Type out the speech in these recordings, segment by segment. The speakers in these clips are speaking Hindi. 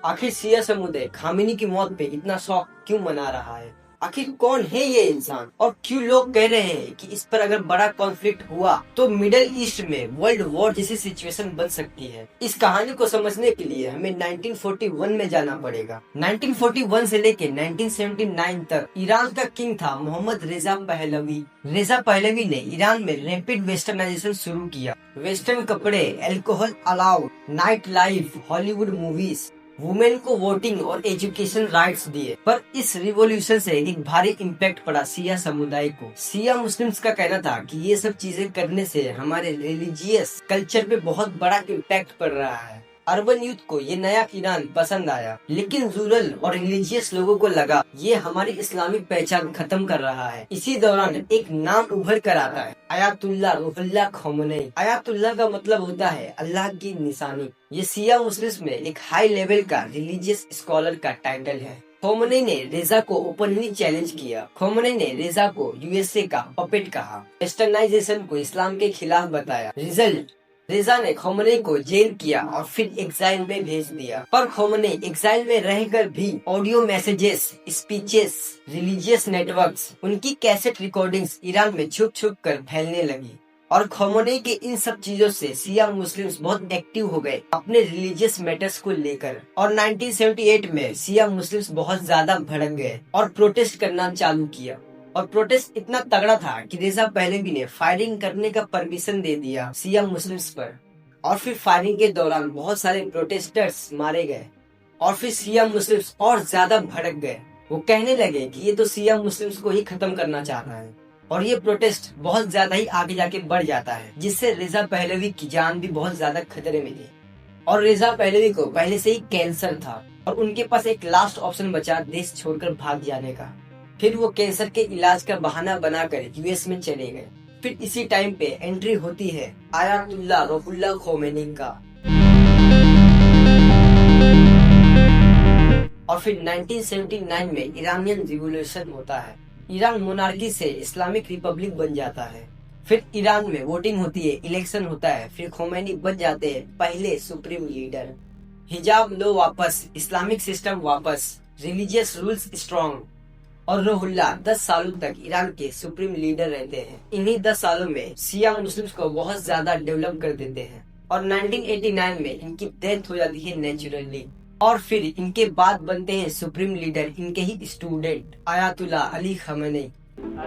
आखिर शिया समुदाय खामेनी की मौत पे इतना शौक क्यों मना रहा है? आखिर कौन है ये इंसान और क्यों लोग कह रहे हैं कि इस पर अगर बड़ा कॉन्फ्लिक्ट हुआ तो मिडिल ईस्ट में वर्ल्ड वॉर जैसी सिचुएशन बन सकती है। इस कहानी को समझने के लिए हमें 1941 में जाना पड़ेगा। 1941 से लेके 1979 तक ईरान का किंग था मोहम्मद रेजा पहलवी। रेजा पहलवी ने ईरान में रैपिड वेस्टर्नाइजेशन शुरू किया। वेस्टर्न कपड़े, alcohol allowed, night life, Hollywood movies, women को वोटिंग और एजुकेशन राइट्स दिए। पर इस रिवॉल्यूशन से एक भारी इम्पैक्ट पड़ा शिया समुदाय को। शिया मुस्लिम्स का कहना था कि ये सब चीजें करने से हमारे रिलीजियस कल्चर पे बहुत बड़ा इम्पैक्ट पड़ रहा है। अर्बन यूथ को ये नया ईरान पसंद आया, लेकिन रूरल और रिलीजियस लोगों को लगा ये हमारी इस्लामिक पहचान खत्म कर रहा है। इसी दौरान एक नाम उभर कर आता है, आयतुल्लाह रूहुल्लाह खोमेनी। आयतुल्लाह का मतलब होता है अल्लाह की निशानी। ये शिया मुस्लिम्स में एक हाई लेवल का रिलीजियस स्कॉलर का टाइटल है। खोमेनी ने रेजा को ओपनली चैलेंज किया। खोमेनी ने रेजा को यूएसए का पपेट कहा, वेस्टर्नाइजेशन को इस्लाम के खिलाफ बताया। रिजल्ट, रेजा ने खोमेनी को जेल किया और फिर एग्जाइल में भेज दिया। पर खोमेनी एग्जाइल में रहकर भी audio messages, speeches, religious networks, उनकी कैसेट रिकॉर्डिंग्स ईरान में छुप छुप कर फैलने लगी। और खोमेनी के इन सब चीजों से शिया मुस्लिम्स बहुत एक्टिव हो गए अपने रिलीजियस मैटर्स को लेकर। और 1978 में शिया मुस्लिम्स बहुत ज्यादा भड़क गए और प्रोटेस्ट करना चालू किया। और प्रोटेस्ट इतना तगड़ा था कि रेजा पहलवी ने फायरिंग करने का परमिशन दे दिया शिया मुस्लिम्स पर। और फिर फायरिंग के दौरान बहुत सारे प्रोटेस्टर्स मारे गए और फिर शिया मुस्लिम्स और ज्यादा भड़क गए। वो कहने लगे कि ये तो शिया मुस्लिम्स को ही खत्म करना चाह रहा है। और ये प्रोटेस्ट बहुत ज्यादा ही आगे जाके बढ़ जाता है, जिससे रेजा पहलवी की जान भी बहुत ज्यादा खतरे में थी। और रेजा पहलवी को पहले से ही कैंसर था और उनके पास एक लास्ट ऑप्शन बचा देश छोड़कर भाग जाने का। फिर वो कैंसर के इलाज का बहाना बनाकर यूएस में चले गए। फिर इसी टाइम पे एंट्री होती है आयतुल्लाह रूहुल्लाह खोमेनी का। और फिर 1979 में ईरानियन रिवॉल्यूशन होता है। ईरान मोनार्की से इस्लामिक रिपब्लिक बन जाता है। फिर ईरान में वोटिंग होती है, इलेक्शन होता है। फिर खोमेनी बन जाते हैं पहले सुप्रीम लीडर। हिजाब लो वापस, इस्लामिक सिस्टम वापस, रिलीजियस रूल्स स्ट्रॉन्ग। और रूहुल्लाह 10 सालों तक ईरान के सुप्रीम लीडर रहते हैं। इन्हीं 10 सालों में शिया मुस्लिम्स को बहुत ज्यादा डेवलप कर देते हैं। और 1989 में इनकी डेथ हो जाती है नेचुरली। और फिर इनके बाद बनते हैं सुप्रीम लीडर इनके ही स्टूडेंट आयतुल्लाह अली खमेनी।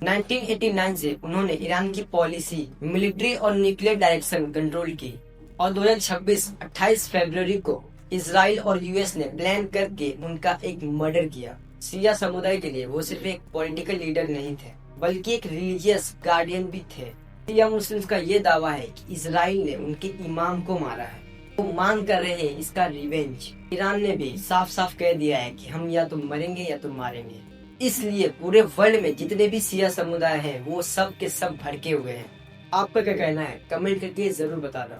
1989 से उन्होंने ईरान की पॉलिसी, मिलिट्री और न्यूक्लियर डायरेक्शन कंट्रोल की। और 2026 28 फरवरी को इजराइल और यूएस ने प्लान करके उनका एक मर्डर किया। शिया समुदाय के लिए वो सिर्फ एक पॉलिटिकल लीडर नहीं थे, बल्कि एक रिलीजियस गार्डियन भी थे। शिया मुस्लिम्स का ये दावा है कि इजराइल ने उनके इमाम को मारा है। वो मांग कर रहे हैं इसका रिवेंज। ईरान ने भी साफ साफ कह दिया है कि हम या तो मरेंगे या तो मारेंगे। इसलिए पूरे वर्ल्ड में जितने भी शिया समुदाय हैं वो सब के सब भड़के हुए हैं। आपका क्या कहना है? कमेंट करके जरूर बताना।